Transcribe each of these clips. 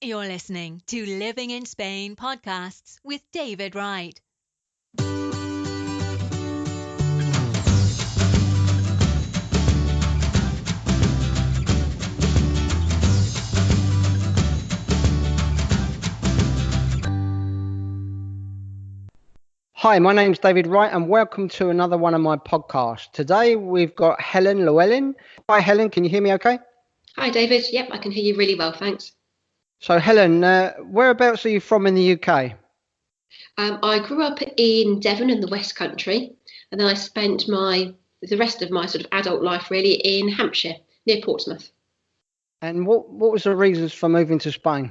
You're listening to Living in Spain podcasts with David Wright. Hi, my name's David Wright and welcome to another one of my podcasts. Today we've got Helen Llewelen. Hi Helen, can you hear me okay? Hi David, yep, I can hear you really well, thanks. So Helen, whereabouts are you from in the UK? I grew up in Devon in the West Country, and then I spent the rest of my sort of adult life really in Hampshire, near Portsmouth. And what was the reasons for moving to Spain?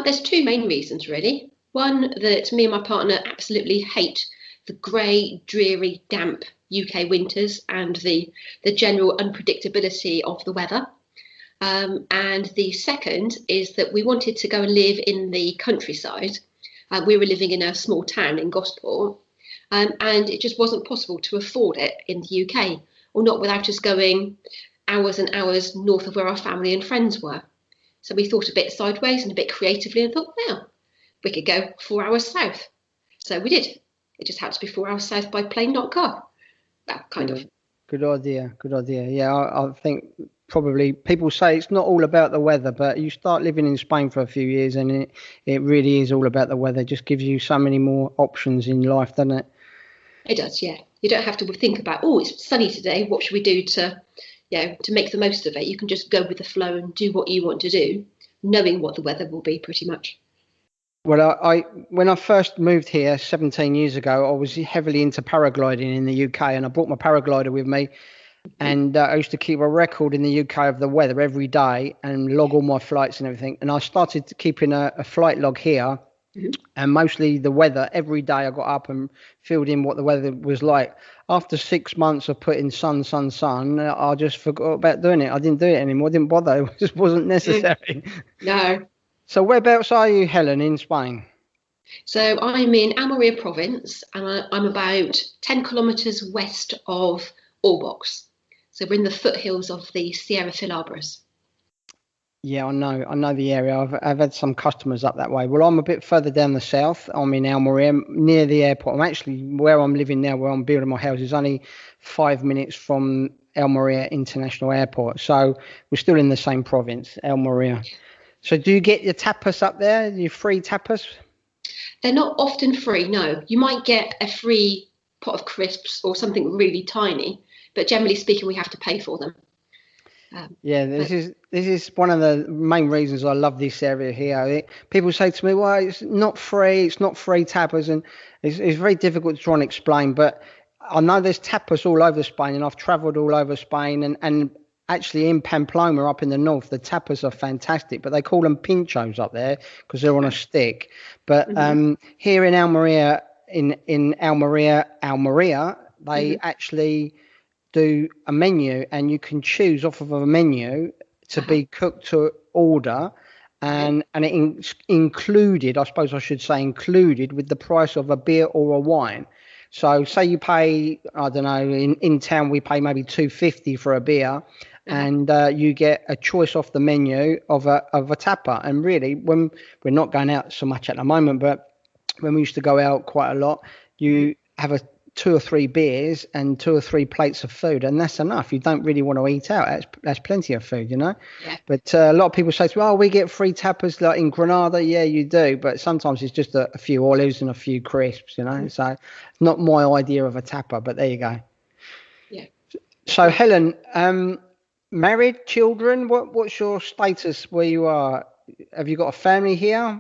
There's two main reasons really. One, that me and my partner absolutely hate the grey, dreary, damp UK winters and the general unpredictability of the weather. And the second is that we wanted to go and live in the countryside. We were living in a small town in Gosport, and it just wasn't possible to afford it in the UK, or not without us going hours and hours north of where our family and friends were. So we thought a bit sideways and a bit creatively and thought, well, we could go 4 hours south. So we did. It just had to be 4 hours south by plane, not car. Well, kind of. Good idea. Yeah, I think probably people say it's not all about the weather, but you start living in Spain for a few years and it really is all about the weather. It just gives you so many more options in life, doesn't it? It does, yeah. You don't have to think about, oh, it's sunny today, what should we do to make the most of it? You can just go with the flow and do what you want to do, knowing what the weather will be pretty much. Well, when I first moved here 17 years ago, I was heavily into paragliding in the UK, and I brought my paraglider with me. And I used to keep a record in the UK of the weather every day and log all my flights and everything. And I started keeping a flight log here, and mostly the weather. Every day I got up and filled in what the weather was like. After 6 months of putting sun, I just forgot about doing it. I didn't do it anymore. I didn't bother. It just wasn't necessary. No. So whereabouts are you, Helen, in Spain? So I'm in Almería province, and I'm about 10 kilometres west of Orbox. So we're in the foothills of the Sierra Filabres. Yeah, I know the area. I've had some customers up that way. Well, I'm a bit further down the south. I'm in Almería, near the airport. I'm actually where I'm living now, where I'm building my house, is only 5 minutes from Almería International Airport. So we're still in the same province, Almería. So do you get your tapas up there? Your free tapas? They're not often free, no. You might get a free pot of crisps or something really tiny, but generally speaking, we have to pay for them. This is one of the main reasons I love this area here. People say to me, well, it's not free tapas, and it's very difficult to try and explain, but I know there's tapas all over Spain, and I've travelled all over Spain, and actually in Pamplona up in the north, the tapas are fantastic, but they call them pinchos up there because they're on a stick. But here in Almería, in Almería, they actually do a menu, and you can choose off of a menu to be cooked to order, and it included, I suppose I should say, included with the price of a beer or a wine. So say you pay, I don't know, in town we pay maybe $2.50 for a beer, and you get a choice off the menu of a tapa. And really, when we're not going out so much at the moment, but when we used to go out quite a lot, you have 2 or 3 beers and 2 or 3 plates of food, and that's enough. You don't really want to eat out. That's plenty of food, you know. Yeah. But a lot of people say to me, "Oh, we get free tapas like in Granada." Yeah, you do, but sometimes it's just a few olives and a few crisps, you know. So not my idea of a tapa, but there you go. Yeah. So Helen, married, children? What's your status where you are? Have you got a family here?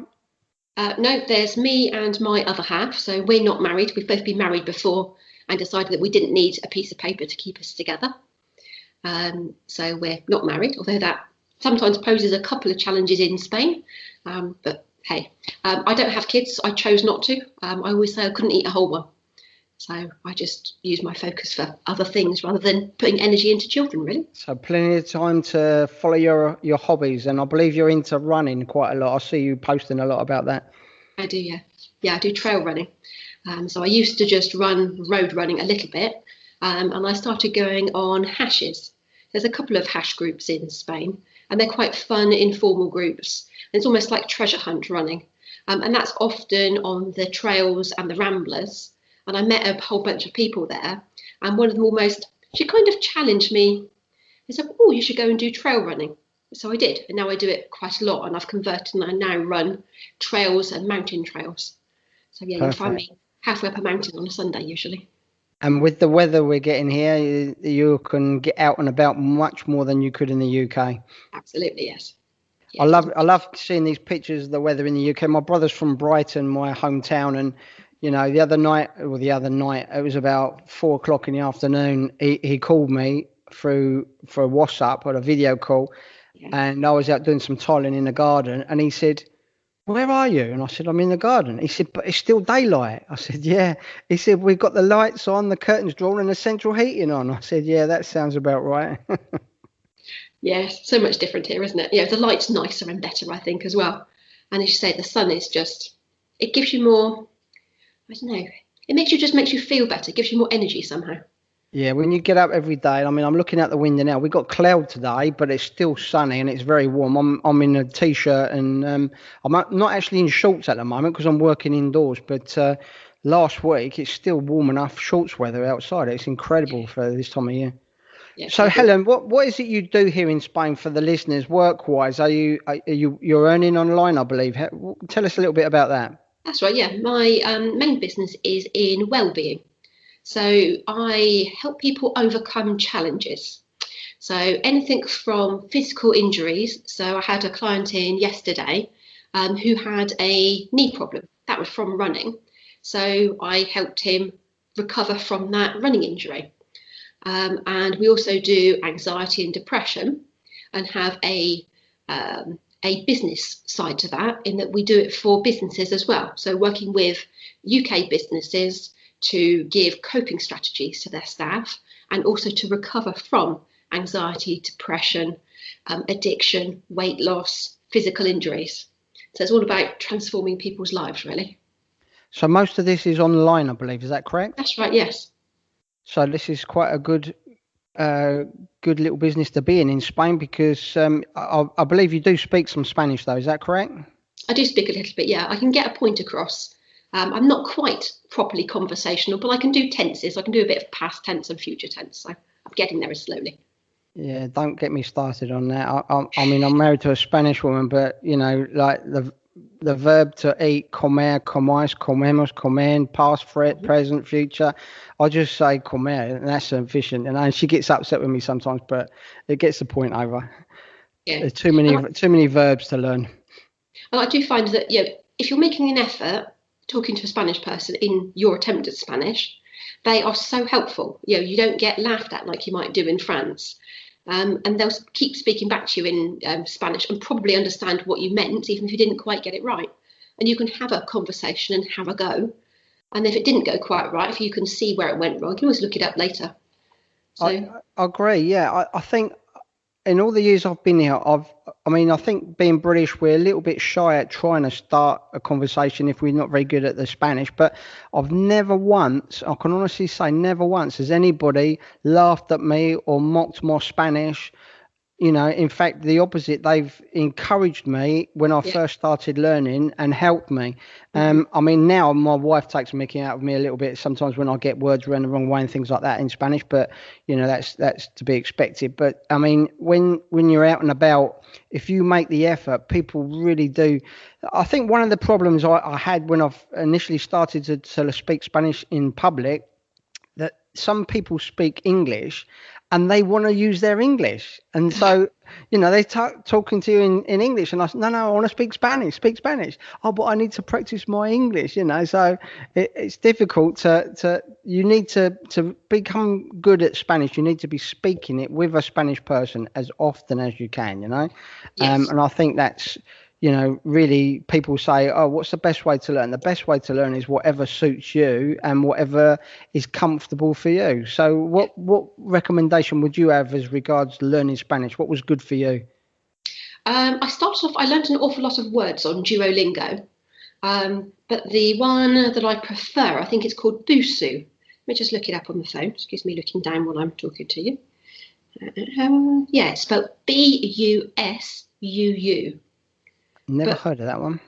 No, there's me and my other half. So we're not married. We've both been married before and decided that we didn't need a piece of paper to keep us together. So we're not married, although that sometimes poses a couple of challenges in Spain. But hey, I don't have kids. I chose not to. I always say I couldn't eat a whole one. So I just use my focus for other things rather than putting energy into children, really. So plenty of time to follow your hobbies. And I believe you're into running quite a lot. I see you posting a lot about that. I do, yeah. Yeah, I do trail running. So I used to just run road running a little bit. And I started going on hashes. There's a couple of hash groups in Spain. and they're quite fun, informal groups. And it's almost like treasure hunt running. And that's often on the trails and the ramblers. And I met a whole bunch of people there. And one of them she kind of challenged me. They said, oh, you should go and do trail running. So I did. And now I do it quite a lot. And I've converted and I now run trails and mountain trails. So yeah, you'll find me halfway up a mountain on a Sunday usually. And with the weather we're getting here, you can get out and about much more than you could in the UK. Absolutely, yes. I love seeing these pictures of the weather in the UK. My brother's from Brighton, my hometown, and the other night, it was about 4:00 in the afternoon. He called me for a WhatsApp or a video call, and I was out doing some tiling in the garden, and he said, "Where are you?" And I said, "I'm in the garden." He said, "But it's still daylight." I said, "Yeah." He said, "We've got the lights on, the curtains drawn, and the central heating on." I said, "Yeah, that sounds about right." Yes, so much different here, isn't it? Yeah, the light's nicer and better, I think, as well. And as you say, the sun is it gives you more, I don't know, it makes you feel better, it gives you more energy somehow. Yeah, when you get up every day, I mean, I'm looking out the window now. We've got cloud today, but it's still sunny and it's very warm. I'm in a t-shirt and I'm not actually in shorts at the moment because I'm working indoors. But last week, it's still warm enough shorts weather outside. It's incredible for this time of year. Yeah, so Helen, what is it you do here in Spain for the listeners, work-wise? You're earning online, I believe. Tell us a little bit about that. That's right. Yeah, my main business is in well-being. So I help people overcome challenges. So anything from physical injuries. So I had a client in yesterday who had a knee problem. That was from running. So I helped him recover from that running injury. And we also do anxiety and depression and have a business side to that, in that we do it for businesses as well. So working with UK businesses to give coping strategies to their staff and also to recover from anxiety, depression, addiction, weight loss, physical injuries. So it's all about transforming people's lives, really. So most of this is online, I believe. Is that correct? That's right, yes. So this is quite a good little business to be in Spain, because I believe you do speak some Spanish, though. Is that correct? I do speak a little bit, yeah. I can get a point across. I'm not quite properly conversational, but I can do tenses. I can do a bit of past tense and future tense. So I'm getting there slowly. Yeah, don't get me started on that. I mean, I'm married to a Spanish woman, but, like the verb to eat, comer, comáis, comemos, comen, past, present, future. I just say comer, and that's sufficient. And she gets upset with me sometimes, but it gets the point over. Yeah. There's too many verbs to learn. And I do find that, if you're making an effort talking to a Spanish person in your attempt at Spanish, they are so helpful. You don't get laughed at like you might do in France. And they'll keep speaking back to you in Spanish and probably understand what you meant, even if you didn't quite get it right. And you can have a conversation and have a go. And if it didn't go quite right, if you can see where it went wrong, you can always look it up later. So I agree. Yeah, I think in all the years I've been here, I think being British, we're a little bit shy at trying to start a conversation if we're not very good at the Spanish. But I've never once, I can honestly say never once, has anybody laughed at me or mocked my Spanish. In fact, the opposite. They've encouraged me when I first started learning and helped me. Now my wife takes a mickey out of me a little bit sometimes when I get words around the wrong way and things like that in Spanish. But that's to be expected. But I mean, when you're out and about, if you make the effort, people really do. I think one of the problems I had when I've initially started to speak Spanish in public, that some people speak English and they want to use their English. And so, they're talking to you in English. And I said, no, I want to speak Spanish. Oh, but I need to practice my English, So it's difficult you need to become good at Spanish. You need to be speaking it with a Spanish person as often as you can, Yes. And I think that's, really people say, oh, what's the best way to learn? The best way to learn is whatever suits you and whatever is comfortable for you. So what recommendation would you have as regards learning Spanish? What was good for you? I learned an awful lot of words on Duolingo. But the one that I prefer, I think it's called Busu. Let me just look it up on the phone. Excuse me looking down while I'm talking to you. Yeah, it's spelled Busuu. Never But heard of that one.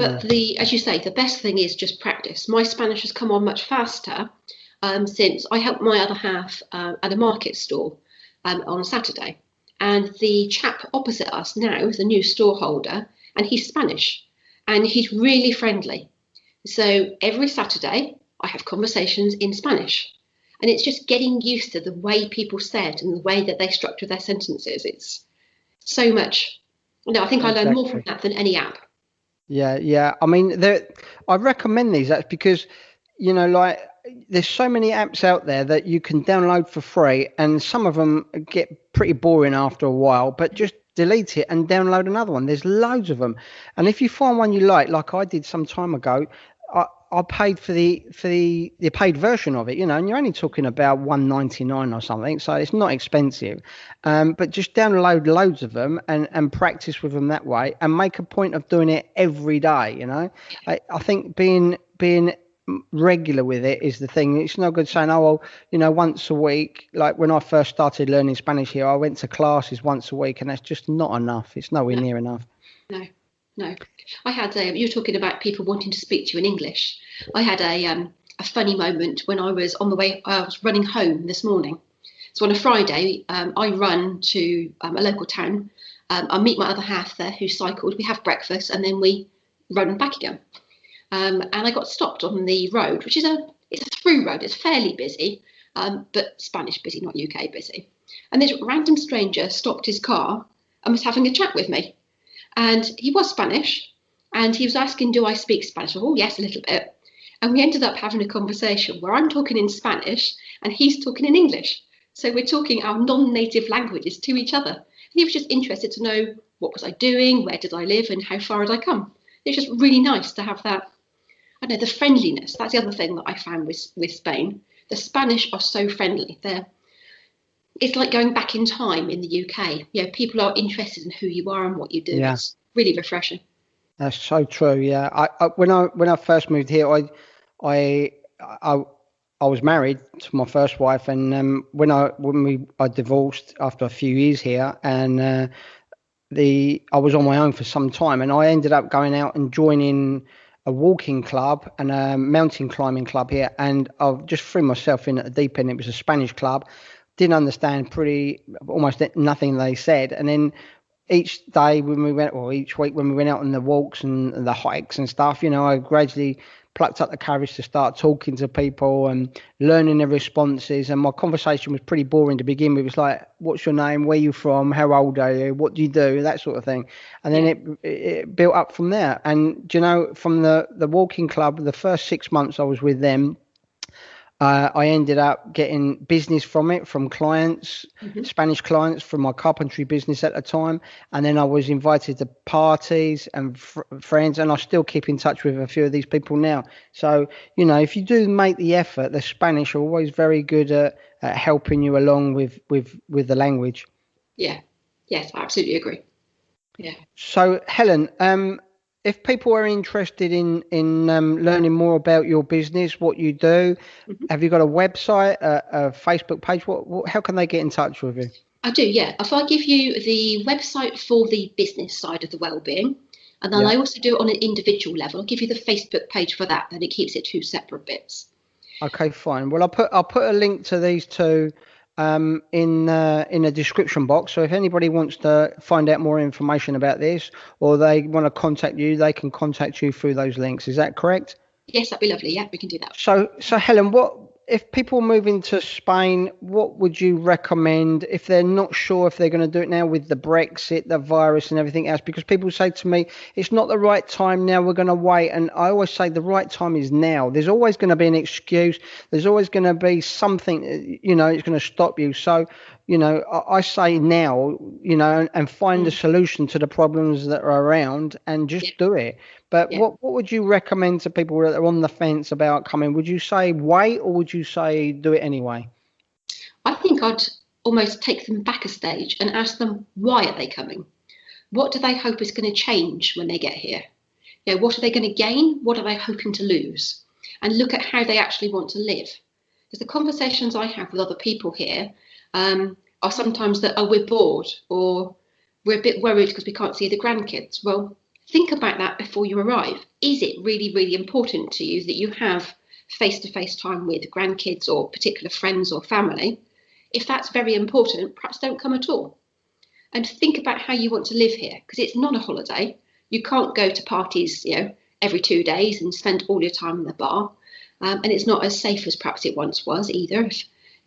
but as you say, the best thing is just practice. My Spanish has come on much faster since I helped my other half at a market stall on Saturday. And the chap opposite us now is a new store holder, and he's Spanish, and he's really friendly. So every Saturday, I have conversations in Spanish. And it's just getting used to the way people said and the way that they structure their sentences. It's so much. I think I learn more from that than any app. Yeah. I mean, I recommend these apps because, like there's so many apps out there that you can download for free, and some of them get pretty boring after a while, but just delete it and download another one. There's loads of them. And if you find one you like I did some time ago, I paid for the paid version of it, and you're only talking about $1.99 or something, so it's not expensive. But just download loads of them and practice with them that way, and make a point of doing it every day. I think being regular with it is the thing. It's no good saying, oh well, once a week. Like when I first started learning Spanish here, I went to classes once a week, and that's just not enough. It's nowhere near enough. No. I had you were talking about people wanting to speak to you in English. I had a funny moment when I was on the way. I was running home this morning. So on a Friday, I run to a local town. I meet my other half there who cycled. We have breakfast and then we run back again. And I got stopped on the road, which is it's a through road. It's fairly busy, but Spanish busy, not UK busy. And this random stranger stopped his car and was having a chat with me. And he was Spanish, and he was asking, do I speak Spanish? Oh, yes, a little bit. And we ended up having a conversation where I'm talking in Spanish and he's talking in English. So we're talking our non-native languages to each other. And he was just interested to know what was I doing, where did I live, and how far had I come. It's just really nice to have that, I don't know, the friendliness. That's the other thing that I found with Spain. The Spanish are so friendly. It's like going back in time in the UK. People are interested in who you are and what you do. Yeah. It's really refreshing. That's so true. Yeah. When I first moved here, I was married to my first wife, and when I divorced after a few years here, and I was on my own for some time, and I ended up going out and joining a walking club and a mountain climbing club here, and I just threw myself in at the deep end. It was a Spanish club. Didn't understand almost nothing they said, and then each day when we went, or each week when we went out on the walks and the hikes and stuff, I gradually plucked up the courage to start talking to people and learning their responses. And my conversation was pretty boring to begin with. It was like, what's your name? Where are you from? How old are you? What do you do? That sort of thing. And then it built up from there. And, from the walking club, the first 6 months I was with them, I ended up getting business from clients, Spanish clients from my carpentry business at the time. And then I was invited to parties and friends, and I still keep in touch with a few of these people now. So, if you do make the effort, the Spanish are always very good at helping you along with the language. Yeah. Yes, I absolutely agree. Yeah. So, Helen, if people are interested in learning more about your business, what you do, have you got a website, a Facebook page? How can they get in touch with you? I do, yeah. If I give you the website for the business side of the wellbeing, and then I also do it on an individual level. I'll give you the Facebook page for that. Then it keeps it two separate bits. Okay, fine. Well, I'll put a link to these two in the description box. So if anybody wants to find out more information about this, or they want to contact you, they can contact you through those links. Is that correct? Yes, that'd be lovely. Yeah, we can do that. So Helen, if people move into Spain, what would you recommend if they're not sure if they're going to do it now with the Brexit, the virus and everything else? Because people say to me, it's not the right time now, we're going to wait. And I always say the right time is now. There's always going to be an excuse. There's always going to be something, it's going to stop you. So, I say now, and find a solution to the problems that are around and just do it. But what would you recommend to people that are on the fence about coming? Would you say wait, or would you say do it anyway? I think I'd almost take them back a stage and ask them, why are they coming? What do they hope is going to change when they get here? What are they going to gain? What are they hoping to lose? And look at how they actually want to live. Because the conversations I have with other people here, are sometimes that, oh, we're bored, or we're a bit worried because we can't see the grandkids. Well, think about that before you arrive. Is it really, really important to you that you have face-to-face time with grandkids or particular friends or family? If that's very important, perhaps don't come at all. And think about how you want to live here, because it's not a holiday. You can't go to parties, every 2 days and spend all your time in the bar. And it's not as safe as perhaps it once was either,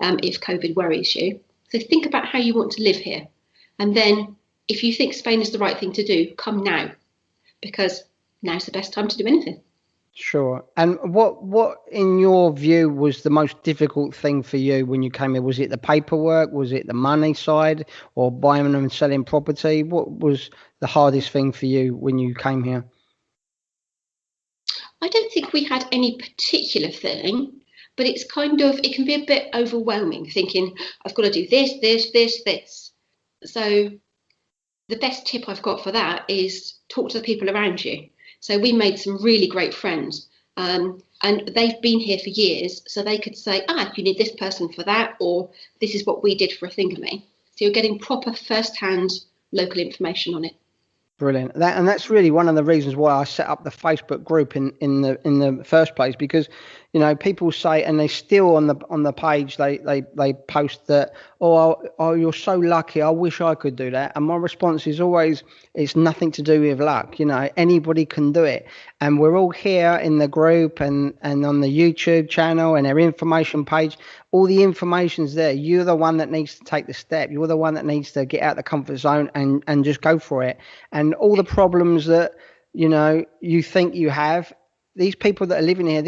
if COVID worries you. So think about how you want to live here. And then if you think Spain is the right thing to do, come now, because now's the best time to do anything. Sure. And what in your view was the most difficult thing for you when you came here? Was it the paperwork? Was it the money side, or buying and selling property? What was the hardest thing for you when you came here? I don't think we had any particular thing, but it can be a bit overwhelming thinking, I've got to do this, this, this, this. So the best tip I've got for that is talk to the people around you. So we made some really great friends, and they've been here for years, so they could say, you need this person for that, or this is what we did for a thingamy. So you're getting proper first-hand local information on it. Brilliant. That's really one of the reasons why I set up the Facebook group in the first place, because people say, and they still on the page they post that, oh, you're so lucky, I wish I could do that. And my response is always, it's nothing to do with luck. Anybody can do it. And we're all here in the group and on the YouTube channel and our information page. All the information's there. You're the one that needs to take the step. You're the one that needs to get out the comfort zone and just go for it. And all the problems that you think you have, these people that are living here,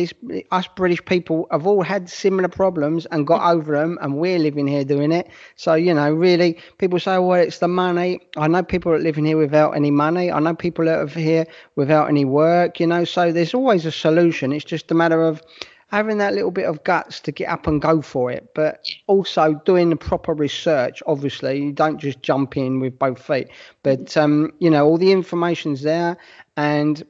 us British people have all had similar problems and got over them, and we're living here doing it. So, really, people say, well, it's the money. I know people that live in here without any money. I know people that are here without any work, so there's always a solution. It's just a matter of having that little bit of guts to get up and go for it, but also doing the proper research. Obviously, you don't just jump in with both feet, but all the information's there, and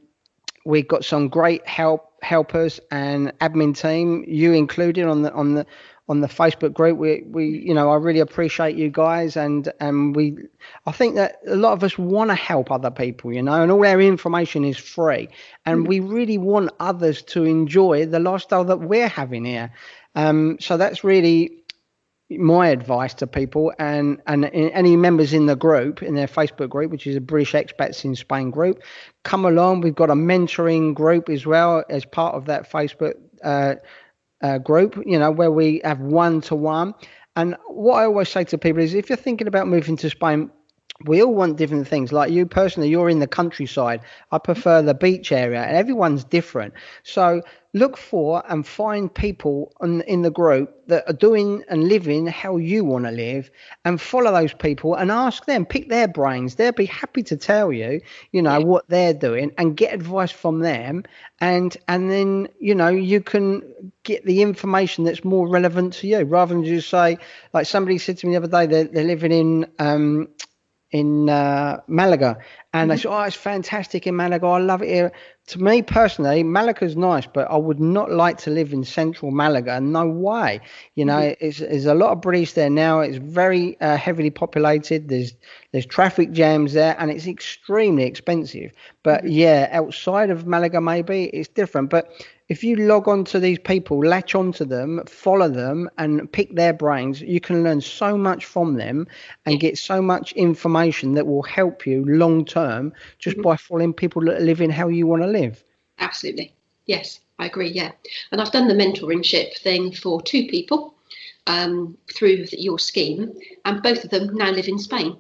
we've got some great helpers and admin team, you included on the Facebook group. We I really appreciate you guys, and I think that a lot of us want to help other people, and all our information is free, and we really want others to enjoy the lifestyle that we're having here. So that's really my advice to people, and any members in the group, in their Facebook group, which is a British Expats in Spain group, come along. We've got a mentoring group as well as part of that Facebook group, where we have one-to-one. And what I always say to people is, if you're thinking about moving to Spain, we all want different things. Like you personally, you're in the countryside. I prefer the beach area, and everyone's different. So look for and find people in the group that are doing and living how you want to live, and follow those people and ask them, pick their brains. They'll be happy to tell you, what they're doing, and get advice from them. And then, you can get the information that's more relevant to you, rather than just say, like somebody said to me the other day, they're living in Malaga, and they said, oh, it's fantastic in Malaga, I love it here. To me personally, Malaga's nice, but I would not like to live in central Malaga. No way. There's a lot of British there now. It's very heavily populated. There's traffic jams there, and it's extremely expensive. But outside of Malaga, maybe it's different. But if you log on to these people, latch onto them, follow them, and pick their brains, you can learn so much from them and get so much information that will help you long term, just by following people that are living how you want to live. Absolutely. Yes, I agree. Yeah. And I've done the mentorship thing for 2 people through your scheme, and both of them now live in Spain.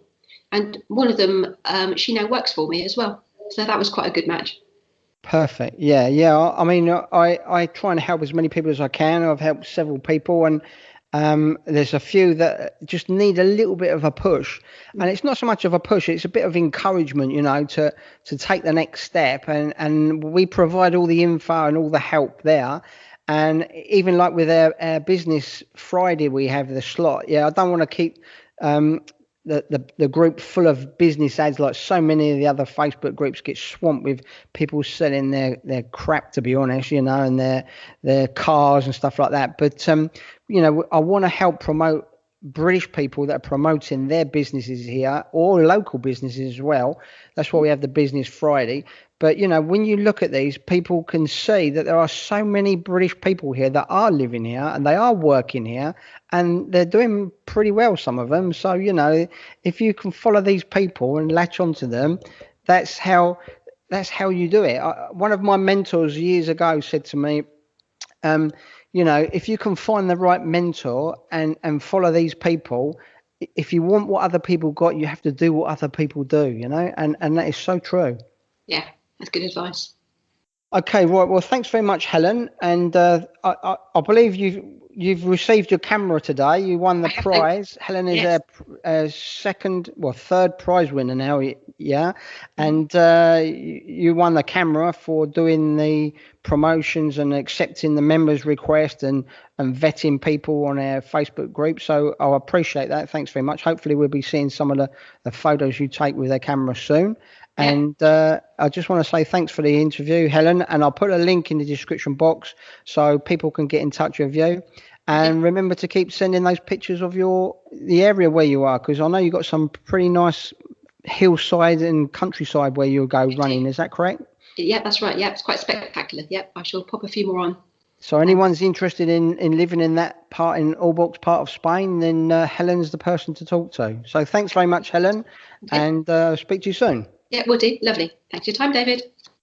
And one of them, she now works for me as well. So that was quite a good match. Perfect. Yeah. I mean, I try and help as many people as I can. I've helped several people, and there's a few that just need a little bit of a push, and it's not so much of a push, it's a bit of encouragement, to take the next step, and we provide all the info and all the help there. And even like with our business Friday, we have the slot. I don't want to keep the group full of business ads, like so many of the other Facebook groups get swamped with people selling their crap, to be honest, and their cars and stuff like that. But I want to help promote British people that are promoting their businesses here or local businesses as well. That's why we have the Business Friday. But, you know, when you look at these, people can see that there are so many British people here that are living here and they are working here and they're doing pretty well, some of them. So, you know, if you can follow these people and latch onto them, that's how you do it. One of my mentors years ago said to me, you know, if you can find the right mentor and follow these people, if you want what other people got, you have to do what other people do, you know, and that is so true. Yeah, that's good advice. Okay, right. Well, thanks very much, Helen. And I believe you've received your camera today. You won the prize. Helen is a third prize winner now. Yeah, and you won the camera for doing the promotions and accepting the members' request and vetting people on our Facebook group. So I appreciate that. Thanks very much. Hopefully, we'll be seeing some of the photos you take with a camera soon. And I just want to say thanks for the interview, Helen, and I'll put a link in the description box so people can get in touch with you. And remember to keep sending those pictures of the area where you are, because I know you've got some pretty nice hillside and countryside where you'll go running. Is that correct? Yeah, that's right. Yeah, it's quite spectacular. Yep, I shall pop a few more on. So anyone's interested in living in that part, in Allbox part of Spain, then Helen's the person to talk to. So thanks very much, Helen, and speak to you soon. Yeah, will do. Lovely. Thanks for your time, David.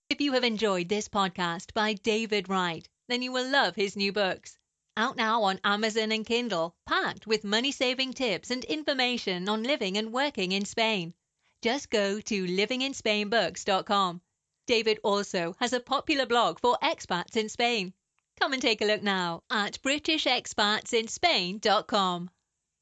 If you have enjoyed this podcast by David Wright, then you will love his new books. Out now on Amazon and Kindle, packed with money-saving tips and information on living and working in Spain. Just go to livinginspainbooks.com. David also has a popular blog for expats in Spain. Come and take a look now at britishexpatsinspain.com.